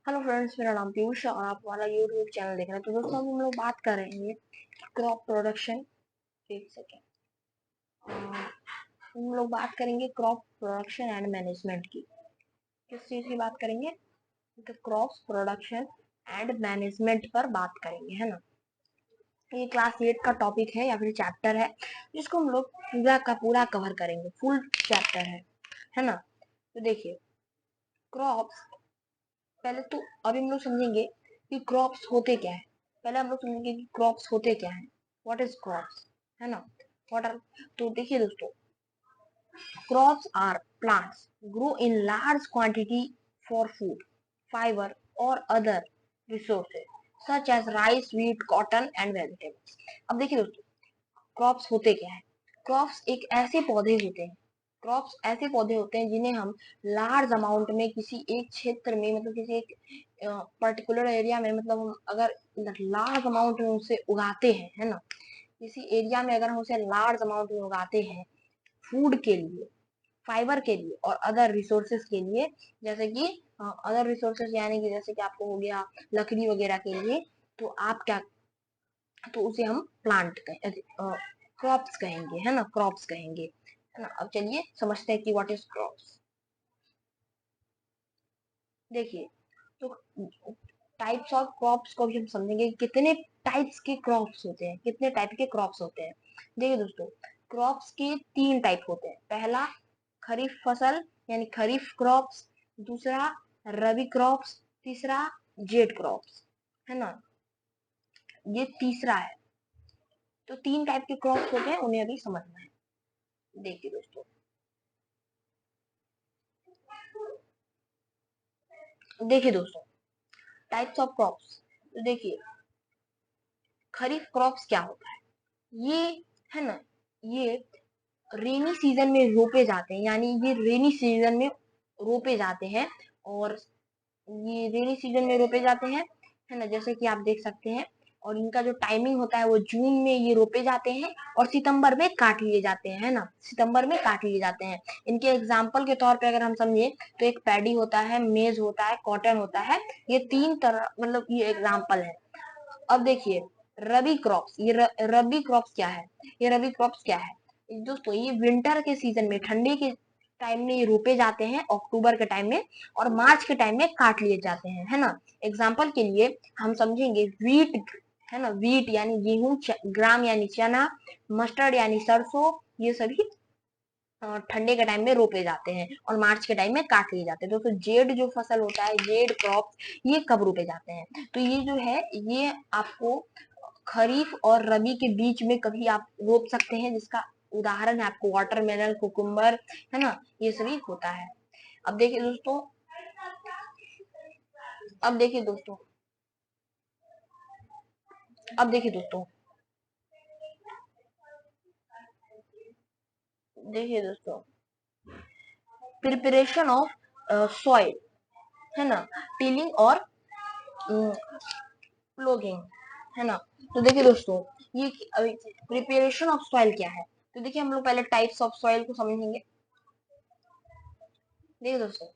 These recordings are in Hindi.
हेलो फ्रेंड्स, मेरा नाम पीयूष है और आप हमारा यूट्यूब चैनल देख रहे हैं। तो दोस्तों हम लोग बात कर रहे हैं क्रॉप प्रोडक्शन। एक सेकेंड। हम लोग बात करेंगे क्रॉप प्रोडक्शन एंड मैनेजमेंट की। किस चीज़ की बात करेंगे? तो क्रॉप प्रोडक्शन एंड मैनेजमेंट पर बात करेंगे, है ना। ये क्लास 8 का टॉपिक है या फिर चैप्टर है, जिसको हम लोग पूरा का पूरा कवर करेंगे। फुल चैप्टर है ना। तो देखिए, क्रॉप्स, पहले तो अभी हम लोग समझेंगे कि क्रॉप्स होते क्या है। पहले हम लोग समझेंगे कि क्रॉप्स होते क्या है। व्हाट इज क्रॉप्स, है ना। व्हाट आर, तो देखिए दोस्तों, crops are plants grow in large quantity for food, fibre और other resources such as rice, wheat, cotton and vegetables. अब देखिए दोस्तों, क्रॉप्स होते क्या है। क्रॉप्स एक ऐसे पौधे होते हैं, क्रॉप्स ऐसे पौधे होते हैं जिन्हें हम लार्ज अमाउंट में किसी एक क्षेत्र में, मतलब किसी एक पर्टिकुलर एरिया में, मतलब हम अगर लार्ज अमाउंट में उसे उगाते हैं, है ना। किसी एरिया में अगर हम उसे लार्ज अमाउंट में उगाते हैं फूड के लिए, फाइबर के लिए और अदर रिसोर्सेज के लिए, जैसे कि अदर रिसोर्सेज यानी कि जैसे कि आपको हो गया लकड़ी वगैरह के लिए, तो आप क्या, तो उसे हम प्लांट क्रॉप्स कहेंगे, है ना। क्रॉप्स कहेंगे, है ना। अब चलिए समझते हैं कि व्हाट इज क्रॉप्स। देखिए, तो टाइप्स ऑफ क्रॉप्स को भी हम समझेंगे, कितने टाइप्स के क्रॉप्स होते हैं, कितने टाइप के क्रॉप्स होते हैं। देखिए दोस्तों, क्रॉप्स के 3 टाइप होते हैं। पहला खरीफ फसल यानी खरीफ क्रॉप्स, दूसरा रबी क्रॉप्स, तीसरा जेड क्रॉप्स, है ना। ये तीसरा है। तो 3 टाइप के क्रॉप्स होते हैं, उन्हें अभी समझना है। देखिए दोस्तों, टाइप्स ऑफ क्रॉप्स। तो देखिए, खरीफ क्रॉप्स क्या होता है, ये, है ना, ये रेनी सीजन में रोपे जाते हैं, यानी ये रेनी सीजन में रोपे जाते हैं। और ये रेनी सीजन में रोपे जाते हैं, है ना, जैसे कि आप देख सकते हैं। और इनका जो टाइमिंग होता है वो जून में ये रोपे जाते हैं और सितंबर में काट लिए जाते हैं, है ना। सितंबर में काट लिए जाते हैं। इनके एग्जाम्पल के तौर पे अगर हम समझे तो एक पैडी होता है, मेज होता है, कॉटन होता है। ये 3 तरह, मतलब ये एग्जाम्पल है। अब देखिए, रबी क्रॉप्स, रबी क्रॉप्स क्या है। ये रबी क्रॉप्स क्या है दोस्तों, ये विंटर के सीजन में, ठंडी के टाइम में ये रोपे जाते हैं, अक्टूबर के टाइम में, और मार्च के टाइम में काट लिए जाते हैं, है ना। एग्जाम्पल के लिए हम समझेंगे व्हीट, है ना। व्हीट यानी गेहूं, ग्राम यानी चना, मस्टर्ड यानी सरसों। ये सभी ठंडे के टाइम में रोपे जाते हैं और मार्च के टाइम में काट लिए जाते हैं। दोस्तों, जेड जो फसल होता है, जेड क्रॉप, ये कब रोपे जाते हैं? तो ये जो है, ये आपको खरीफ और रबी के बीच में कभी आप रोप सकते हैं, जिसका उदाहरण है आपको वाटरमेलन, कुकुम्बर, है ना। ये सभी होता है। अब देखिए दोस्तों, अब देखिए दोस्तों, अब देखिए दोस्तों, देखिए दोस्तों, प्रिपरेशन ऑफ सॉइल, है ना, टिलिंग और प्लोगिंग, है ना। तो देखिए दोस्तों, ये प्रिपरेशन ऑफ सॉइल क्या है। तो देखिए, हम लोग पहले टाइप्स ऑफ सॉइल को समझेंगे। देखिए दोस्तों,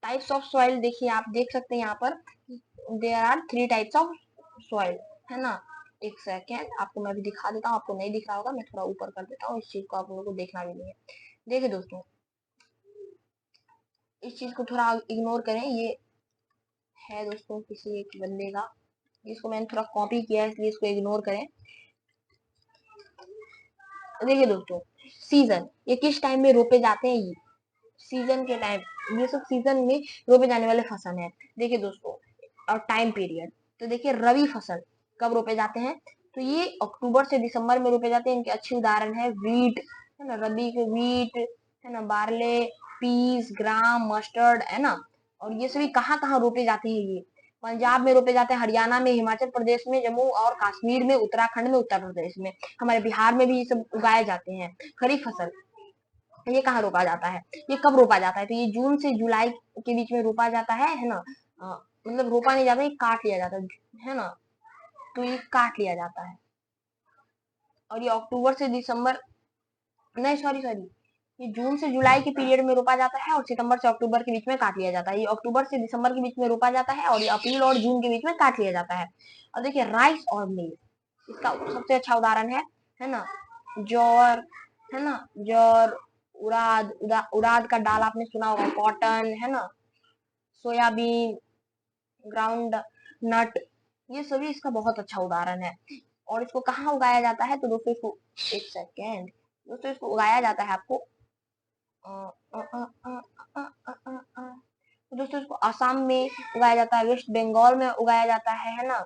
टाइप्स ऑफ सॉइल, देखिए आप देख सकते हैं यहाँ पर there are 3 types of soil, है ना। एक सेकेंड, आपको मैं भी दिखा देता हूँ, आपको नहीं दिख रहा होगा, मैं थोड़ा ऊपर कर देता हूँ, इस चीज को आप लोगों को देखना भी नहीं है। देखिए दोस्तों, इस चीज को थोड़ा इग्नोर करें, ये है दोस्तों किसी एक बंदे का, जिसको मैंने थोड़ा कॉपी किया है, इसलिए इसको इग्नोर करें। देखिए दोस्तों, सीजन, ये किस टाइम में रोपे जाते हैं, ये सीजन के टाइम, ये सब सीजन में रोपे जाने वाले फसल है। देखिए दोस्तों, और टाइम पीरियड, तो देखिए रबी फसल कब रोपे जाते हैं, तो ये अक्टूबर से दिसंबर में रोपे जाते हैं। इनके अच्छे उदाहरण है व्हीट, है ना, रबी के व्हीट, है ना, बार्ले, पीस, ग्राम, मस्टर्ड, है ना। और ये सभी कहाँ कहाँ रोपे जाते हैं, ये पंजाब में रोपे जाते हैं, हरियाणा में, हिमाचल प्रदेश में, जम्मू और कश्मीर में, उत्तराखंड में, उत्तर प्रदेश में, हमारे बिहार में भी ये सब उगाए जाते हैं। खरीफ फसल, ये कहाँ रोपा जाता है, ये कब रोपा जाता है, तो ये जून से जुलाई के बीच में रोपा जाता है ना। मतलब रोपा नहीं जाता, ये काट लिया जाता है ना। तो ये काट लिया जाता है। और ये अक्टूबर से दिसंबर, नहीं, सॉरी सॉरी, ये जून से जुलाई के पीरियड में रोपा जाता है और सितंबर से अक्टूबर के बीच में काट लिया जाता है। ये अक्टूबर से दिसंबर के बीच में रोपा जाता है और ये अप्रैल और जून के बीच में काट लिया जाता है। और देखिए राइस और मेज, इसका सबसे अच्छा उदाहरण है ना, जौर, है ना, जौर, उड़ाद, उड़ाद का दाल आपने सुना होगा, कॉटन, है ना, सोयाबीन, ग्राउंड नट, ये सभी इसका बहुत अच्छा उदाहरण है। और इसको कहाँ उगाया जाता है, तो दोस्तों इसको, एक सेकेंड दोस्तों, इसको उगाया जाता है आपको तो दोस्तों इसको असम में उगाया जाता है, वेस्ट बंगाल में उगाया जाता है ना,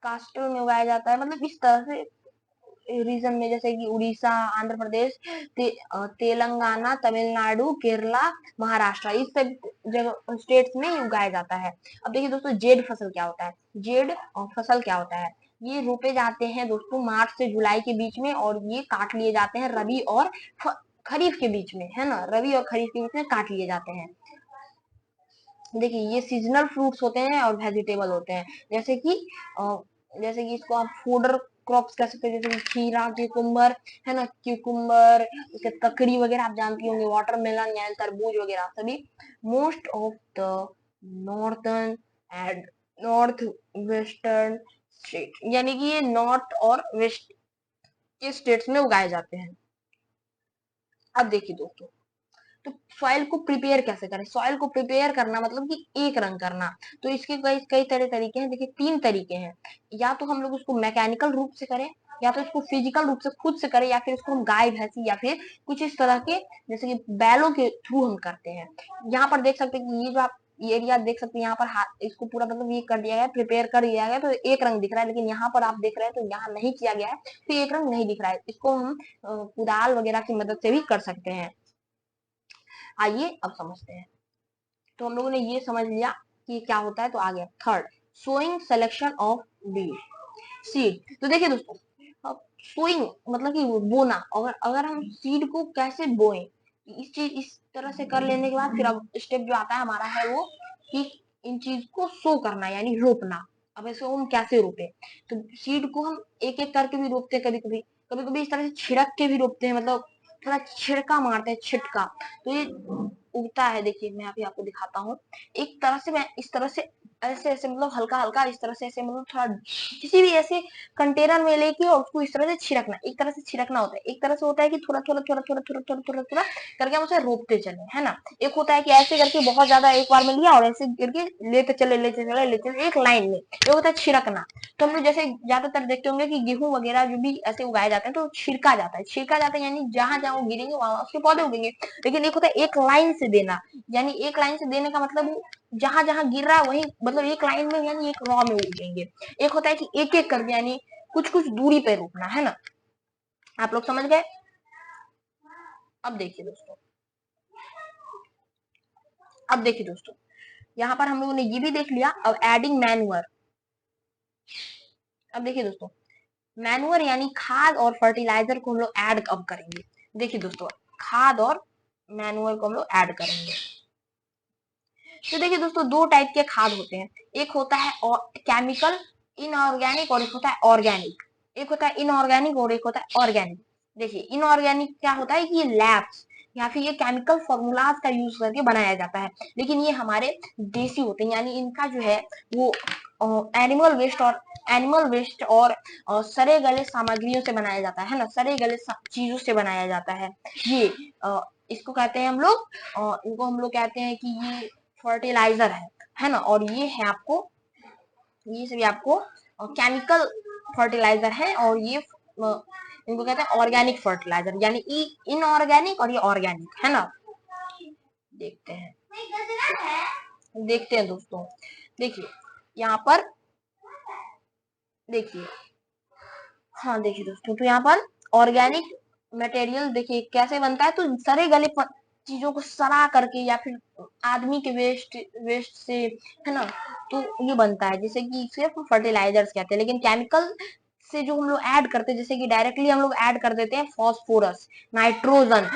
कास्टल में उगाया जाता है, मतलब इस तरह से रीजन में, जैसे कि उड़ीसा, आंध्र प्रदेश, तेलंगाना, तमिलनाडु, केरला, महाराष्ट्र, इस सब जगह स्टेट्स में उगाया जाता है। अब देखिए दोस्तों जेड फसल क्या होता है, जेड फसल क्या होता है, ये रोपे जाते हैं दोस्तों मार्च से जुलाई के बीच में और ये काट लिए जाते हैं रबी और खरीफ के बीच में, है ना, रबी और खरीफ के बीच में काट लिए जाते हैं। देखिए ये सीजनल फ्रूट्स होते हैं और वेजिटेबल होते हैं, जैसे कि इसको आप फूडर क्रॉप्स कह सकते हैं, जैसे कि खीरा, क्यूकुम्बर, है ना, क्यूकुम्बर, उसके ककड़ी वगैरह आप जानती होंगे, वाटरमेलन यानी तरबूज वगैरह सभी most of the northern and north western state, यानी कि ये नॉर्थ और वेस्ट के स्टेट्स में उगाए जाते हैं। अब देखिए दोस्तों, तो सॉइल को प्रिपेयर कैसे करें, सॉइल को प्रिपेयर करना मतलब कि एक रंग करना, तो इसके कई कई तरह तरीके हैं। देखिए 3 तरीके हैं, या तो हम लोग उसको मैकेनिकल रूप से करें, या तो इसको फिजिकल रूप से खुद से करें, या फिर इसको हम गाय भैंसी या फिर कुछ इस तरह के जैसे कि बैलों के थ्रू हम करते हैं। यहाँ पर देख सकते हैं कि ये जो आप ये एरिया देख सकते हैं, यहाँ पर हाथ इसको पूरा मतलब ये कर दिया गया, प्रिपेयर कर दिया गया, तो एक रंग दिख रहा है, लेकिन यहाँ पर आप देख रहे हैं तो यहाँ नहीं किया गया है, तो एक रंग नहीं दिख रहा है। इसको हम कुदाल वगैरह की मदद से भी कर सकते हैं। आइए अब समझते हैं। तो हम लोगों ने ये समझ लिया कि क्या होता है, तो आ गया थर्ड, सोइंग सिलेक्शन ऑफ बीज सीड। तो देखिए दोस्तों, अब सोइंग मतलब कि बोना, अगर अगर हम सीड को कैसे बोएं, इस तरह से कर लेने के बाद फिर अब स्टेप जो आता है हमारा है वो कि इन चीज को सो करना यानी रोपना। अब इसको हम कैसे रोपे, तो सीड को हम एक एक करके भी रोपते हैं, कभी कभी कभी कभी इस तरह से छिड़क के भी रोपते हैं, मतलब थोड़ा छिड़का मारते हैं, छिटका, तो ये उगता है। देखिए मैं अभी आपको दिखाता हूँ, एक तरह से मैं इस तरह से ऐसे ऐसे मतलब हल्का हल्का इस तरह से ऐसे मतलब थोड़ा किसी भी ऐसे कंटेनर में लेके और उसको इस तरह से छिड़कना, एक तरह से छिड़कना होता है, एक तरह से होता है कि थोड़ा थोड़ा थोड़ा थोड़ा थोड़ा थोड़ा थोड़ा थोड़ा करके हम उसे रोपते चले, है ना। एक होता है कि ऐसे करके बहुत ज्यादा एक बार में लिया और ऐसे करके लेते चले लेते चले लेते चले एक लाइन में, ये होता है छिड़कना। तो हम लोग जैसे ज्यादातर देखते होंगे कि गेहूं वगैरह जो भी ऐसे उगाए जाते हैं तो छिड़का जाता है, छिड़का जाता है यानी जहां जहां वो गिरेंगे वहां उसके पौधे उगेंगे। लेकिन एक होता है एक लाइन से देना, यानी एक लाइन से देने का मतलब जहां जहां गिर रहा है वही मतलब एक लाइन में यानी एक रॉ में उगेंगे। एक होता है कि एक एक करके यानी कुछ कुछ दूरी पे रोकना, है ना। आप लोग समझ गए। अब देखिए दोस्तों, अब देखिए दोस्तों, यहाँ पर हम लोगों ने ये भी देख लिया। अब एडिंग मैन्युअर, अब देखिए दोस्तों, मैन्युअर यानी खाद और फर्टिलाइजर को हम लोग ऐड कब करेंगे। देखिए दोस्तों, खाद और मैन्युअर को हम लोग ऐड करेंगे। तो देखिए दोस्तों, दो टाइप के खाद होते हैं, एक होता है केमिकल इनऑर्गेनिक और एक होता है ऑर्गेनिक। एक होता है इनऑर्गेनिक और एक होता है ऑर्गेनिक। देखिए इनऑर्गेनिक क्या होता है कि ये लैब्स या फिर ये केमिकल फॉर्मूलाज का यूज करके बनाया जाता है, लेकिन ये हमारे देसी होते हैं, यानी इनका जो है वो एनिमल वेस्ट और सड़े गले सामग्रियों से बनाया जाता है ना, सड़े गले चीजों से बनाया जाता है। ये इसको कहते हैं हम लोग, इनको हम लोग कहते हैं कि ये फर्टिलाइजर है ना, और ये है आपको, ये सभी आपको केमिकल फर्टिलाइजर है, और ये इनको कहते हैं ऑर्गेनिक फर्टिलाइजर, यानी इनऑर्गेनिक और ये ऑर्गेनिक, है ना। देखते हैं, देखते हैं दोस्तों, देखिए यहाँ पर देखिए, हाँ देखिए दोस्तों, तो यहाँ पर ऑर्गेनिक मटेरियल देखिए कैसे बनता है, तो सड़े गले चीजों को सड़ा करके या फिर आदमी के वेस्ट वेस्ट से, है ना, तो ये बनता है, जैसे कि सिर्फ फर्टिलाइजर्स कहते हैं। लेकिन केमिकल से जो हम लोग ऐड करते हैं, जैसे कि डायरेक्टली हम लोग ऐड कर देते हैं फॉस्फोरस, नाइट्रोजन,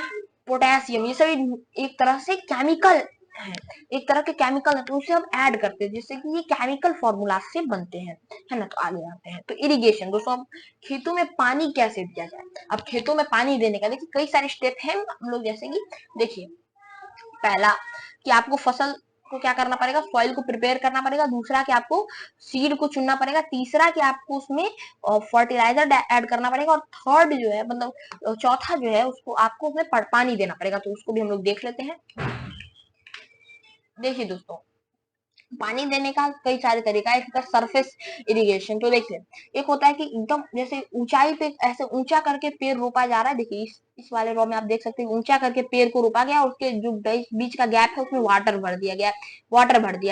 पोटेशियम, ये सभी एक तरह से केमिकल है, एक तरह के केमिकल है, तो उसे हम ऐड करते हैं जिससे कि ये केमिकल फॉर्मूला से बनते हैं, है ना। तो आगे आते हैं, तो इरिगेशन दोस्तों, अब खेतों में पानी कैसे दिया जाए। अब खेतों में पानी देने का देखिए कई सारे स्टेप हैं हम लोग, जैसे कि देखिए पहला कि आपको फसल को क्या करना पड़ेगा, सॉइल को प्रिपेयर करना पड़ेगा। दूसरा कि आपको सीड को चुनना पड़ेगा। तीसरा कि आपको उसमें फर्टिलाइजर ऐड करना पड़ेगा। और थर्ड जो है मतलब चौथा जो है उसको आपको उसमें पानी देना पड़ेगा। तो उसको भी हम लोग देख लेते हैं। देखिए दोस्तों, पानी देने का कई सारे तरीका है। एक होता है सरफेस इरिगेशन। तो देखिए एक होता है कि एकदम जैसे ऊंचाई पे ऐसे ऊंचा करके पेड़ रोपा जा रहा है। देखिए इस वाले रो में आप देख सकते हैं ऊंचा करके पेड़ को रोपा गया और उसके जो बीच का गैप है उसमें वाटर भर दिया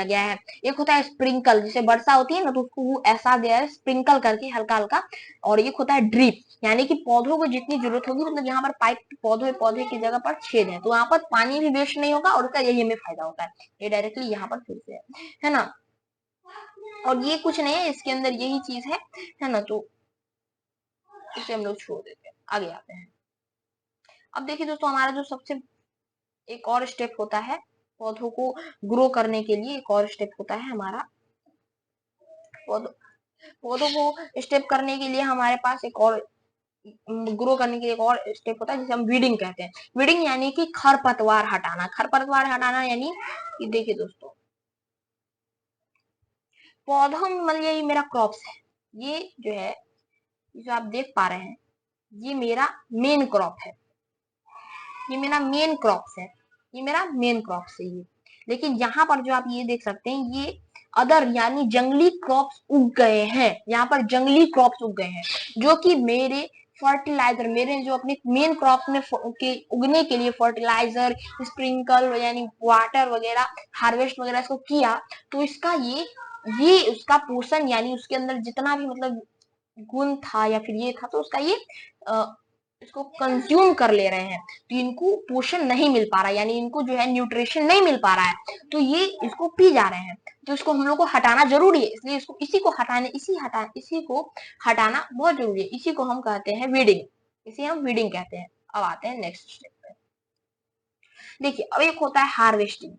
गया है। एक होता है स्प्रिंकल, जैसे वर्षा होती है ना तो उसको वो ऐसा दिया है स्प्रिंकल करके हल्का हल्का। और एक होता है ड्रिप, यानी कि पौधों को जितनी जरूरत होगी, मतलब यहाँ पर पाइप पौधे की जगह पर छेद है तो वहां पर पानी भी वेस्ट नहीं होगा और उसका यही हमें फायदा होता है। ये डायरेक्टली यहाँ पर फिर से है ना। और ये कुछ नहीं है, इसके अंदर यही चीज है ना। तो इसे हम लोग छोड़ देते हैं, आगे आते हैं। अब देखिए दोस्तों, हमारा जो सबसे एक और स्टेप होता है पौधों को ग्रो करने के लिए, एक और स्टेप होता है हमारा पौधों को स्टेप करने के लिए हमारे पास एक और ग्रो करने के लिए एक और स्टेप होता है जिसे हम वीडिंग कहते हैं। वीडिंग यानी कि खरपतवार हटाना। खरपतवार हटाना यानी कि देखिए दोस्तों, पौधों में मतलब यही मेरा क्रॉप्स है, ये जो है जो आप देख पा रहे हैं ये मेरा मेन क्रॉप है। ये मेरा मेन क्रॉप्स है, ये मेरा मेन क्रॉप्स है ये। लेकिन यहाँ पर जो आप ये देख सकते हैं ये अदर यानी जंगली क्रॉप्स उग गए हैं। यहाँ पर जंगली क्रॉप्स उग गए हैं जो कि मेरे फर्टिलाइजर, मेरे जो अपने मेन क्रॉप में के उगने के लिए फर्टिलाइजर, स्प्रिंकल यानी वाटर वगैरह, हार्वेस्ट वगैरह इसको किया, तो इसका ये उसका पोषण यानी उसके अंदर जितना भी मतलब गुण था या फिर ये था तो उसका ये इसको कंज्यूम कर ले रहे हैं। तो इनको पोषण नहीं मिल पा रहा है, यानी इनको जो है न्यूट्रिशन नहीं मिल पा रहा है, तो ये इसको पी जा रहे हैं। तो इसको हम लोग को हटाना जरूरी है, इसलिए इसी को हटाना बहुत जरूरी है। इसी को हम कहते हैं वीडिंग, इसे हम वीडिंग कहते हैं। अब आते हैं नेक्स्ट स्टेप पे। देखिए अब एक होता है हार्वेस्टिंग,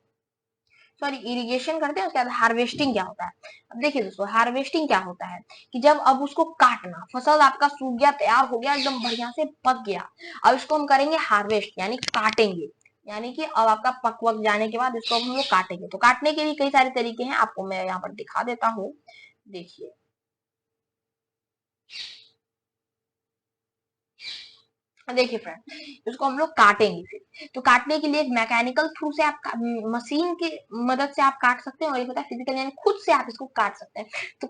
सॉरी इरिगेशन करते हैं, उसके बाद हार्वेस्टिंग क्या होता है। अब देखिए दोस्तों, हार्वेस्टिंग क्या होता है कि जब अब उसको काटना, फसल आपका सूख गया, तैयार हो गया, एकदम बढ़िया से पक गया, अब इसको हम करेंगे हार्वेस्ट यानी काटेंगे। यानी कि अब आपका पक वक जाने के बाद इसको हम लोग काटेंगे। तो काटने के लिए कई सारे तरीके हैं, आपको मैं यहाँ पर दिखा देता हूँ। देखिए देखिए फ्रेंड, इसको हम लोग काटेंगे फिर। तो काटने के लिए एक मैकेनिकल थ्रू से आप मशीन की मदद से आप काट सकते हैं, और एक होता है फिजिकल यानी खुद से आप इसको काट सकते हैं। तो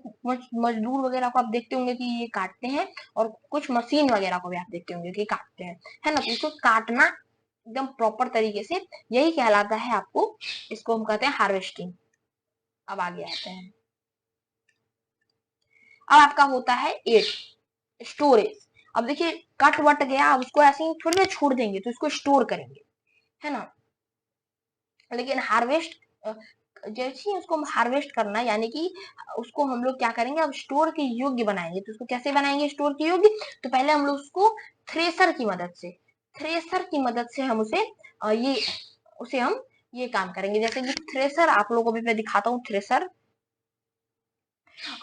मजदूर वगैरह को आप देखते होंगे कि ये काटते हैं, और कुछ मशीन वगैरह को भी आप देखते होंगे कि काटते हैं, है ना। तो इसको काटना एकदम प्रॉपर तरीके से यही कहलाता है आपको, इसको हम कहते हैं हार्वेस्टिंग। अब आगे आते हैं। अब आपका होता है एट स्टोरेज। अब देखिए कट वट गया, अब उसको ऐसे ही थोड़ी ना छोड़ देंगे, तो इसको स्टोर करेंगे, है ना। लेकिन हार्वेस्ट जैसे ही उसको हार्वेस्ट करना यानी कि उसको हम लोग क्या करेंगे, अब स्टोर के योग्य बनाएंगे। तो उसको कैसे बनाएंगे स्टोर के योग्य, तो पहले हम लोग उसको थ्रेसर की मदद से हम उसे हम ये काम करेंगे। जैसे कि थ्रेसर आप लोगों को भी मैं दिखाता हूँ थ्रेसर।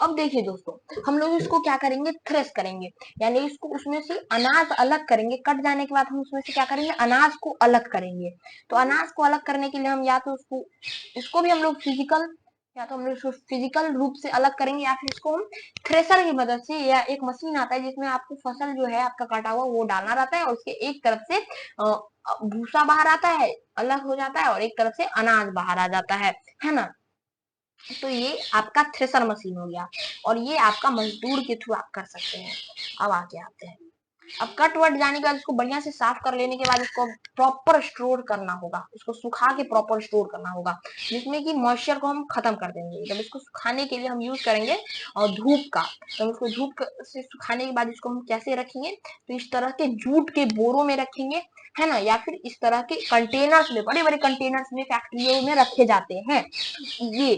अब देखिए दोस्तों, हम लोग इसको क्या करेंगे, थ्रेस करेंगे, यानी इसको उसमें से अनाज अलग करेंगे। कट जाने के बाद हम उसमें से क्या करेंगे, अनाज को अलग करेंगे। तो अनाज को अलग करने के लिए हम या तो इसको भी हम लोग फिजिकल रूप से अलग करेंगे, या फिर इसको हम थ्रेसर की मदद से, या एक मशीन आता है जिसमें आपको फसल जो है आपका काटा हुआ वो डालना रहता है, और उसके एक तरफ से भूसा बाहर आता है, अलग हो जाता है, और एक तरफ से अनाज बाहर आ जाता है ना। तो ये आपका थ्रेसर मशीन हो गया, और ये आपका मजदूर के थ्रू आप कर सकते हैं। अब आगे आते हैं। अब कट वट जाने के बाद इसको बढ़िया से साफ कर लेने के बाद इसको प्रॉपर स्टोर करना होगा, इसको सुखा के प्रॉपर स्टोर करना होगा, जिसमें कि मॉइस्चर को हम खत्म कर देंगे। जब इसको सुखाने के लिए हम यूज करेंगे और धूप का, तो इसको धूप से सुखाने के बाद इसको हम कैसे रखेंगे, तो इस तरह के जूट के बोरों में रखेंगे, है ना, या फिर इस तरह के कंटेनर्स में, बड़े बड़े कंटेनर्स में फैक्ट्रियों में रखे जाते हैं। ये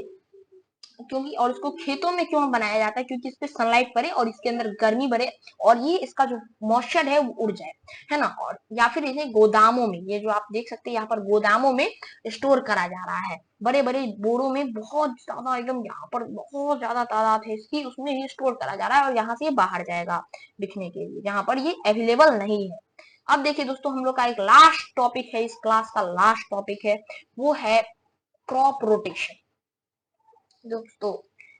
क्योंकि और इसको खेतों में क्यों बनाया जाता है, क्योंकि इस पे सनलाइट पड़े और इसके अंदर गर्मी बढ़े और ये इसका जो मॉइस्चर है वो उड़ जाए, है ना। और या फिर इन्हें गोदामों में, ये जो आप देख सकते हैं यहाँ पर गोदामों में स्टोर करा जा रहा है, बड़े बड़े बोरों में बहुत ज्यादा एकदम, यहाँ पर बहुत ज्यादा तादाद है इसकी, उसमें ये स्टोर करा जा रहा है और यहाँ से ये बाहर जाएगा बिकने के लिए, यहाँ पर ये अवेलेबल नहीं है। अब देखिए दोस्तों, हम लोग का एक लास्ट टॉपिक है, इस क्लास का लास्ट टॉपिक है, वो है क्रॉप रोटेशन। दोस्तों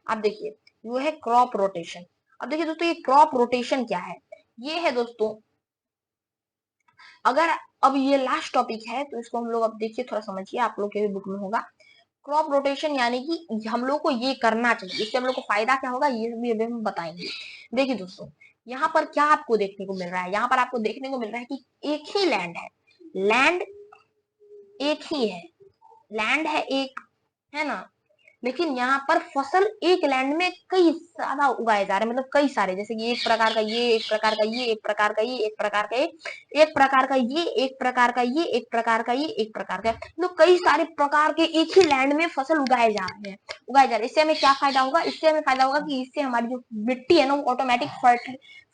आप देखिए, वो है क्रॉप रोटेशन। अब देखिए दोस्तों, ये क्रॉप रोटेशन क्या है, ये है दोस्तों, अगर अब ये लास्ट टॉपिक है तो इसको हम लोग अब देखिए थोड़ा समझिए, आप लोग के भी बुक में होगा। क्रॉप रोटेशन यानी कि हम लोग को ये करना चाहिए, इससे हम लोग को फायदा क्या होगा ये भी अभी हम बताएंगे। देखिए दोस्तों, यहाँ पर क्या आपको देखने को मिल रहा है, यहाँ पर आपको देखने को मिल रहा है कि एक ही लैंड है, लैंड एक ही है, लैंड है एक, है ना, लेकिन यहाँ पर फसल एक लैंड में कई ज्यादा उगाए जा रहे हैं, मतलब कई सारे, जैसे कि एक प्रकार का ये, एक प्रकार का ये, एक प्रकार का ये, एक प्रकार का ये, एक प्रकार का ये, एक प्रकार का ये, एक प्रकार का ये, एक प्रकार का, मतलब कई सारे प्रकार के एक ही लैंड में फसल उगाए जा रहे हैं, उगाए जा रहे हैं। इससे हमें क्या फायदा होगा, इससे हमें फायदा होगा कि इससे हमारी जो मिट्टी है ना वो ऑटोमेटिक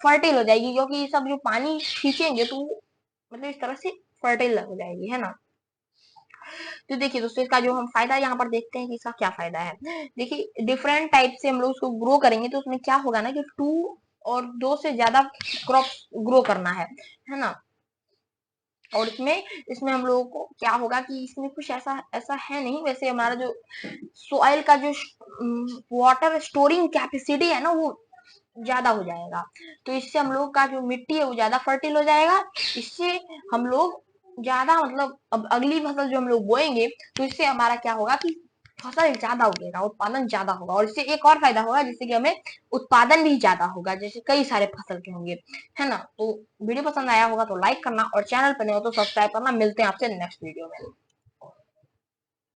फर्टाइल हो जाएगी, क्योंकि ये सब जो पानी खींचेंगे तो मतलब इस तरह से फर्टाइल हो जाएगी, है ना। तो देखिए दोस्तों, इसका जो हम फायदा यहाँ पर देखते हैं कि इसका क्या फायदा है। देखिए डिफरेंट टाइप से हम लोग उसको ग्रो करेंगे तो उसमें क्या होगा ना कि 2 से ज्यादा क्रॉप ग्रो करना है ना। और इसमें इसमें हम लोगों को क्या होगा कि इसमें कुछ ऐसा ऐसा है नहीं, वैसे हमारा जो सॉइल का जो वाटर स्टोरिंग कैपेसिटी है ना वो ज्यादा हो जाएगा, तो इससे हम लोग का जो मिट्टी है वो ज्यादा फर्टिल हो जाएगा। इससे हम लोग ज्यादा, मतलब अब अगली फसल जो हम लोग बोएंगे तो इससे हमारा क्या होगा कि फसल ज्यादा उगेगा, उत्पादन ज्यादा होगा, और इससे एक और फायदा होगा जिससे कि हमें उत्पादन भी ज्यादा होगा, जैसे कई सारे फसल के होंगे, है ना। तो वीडियो पसंद आया होगा तो लाइक करना और चैनल पर नहीं हो तो सब्सक्राइब करना। मिलते हैं आपसे नेक्स्ट वीडियो में।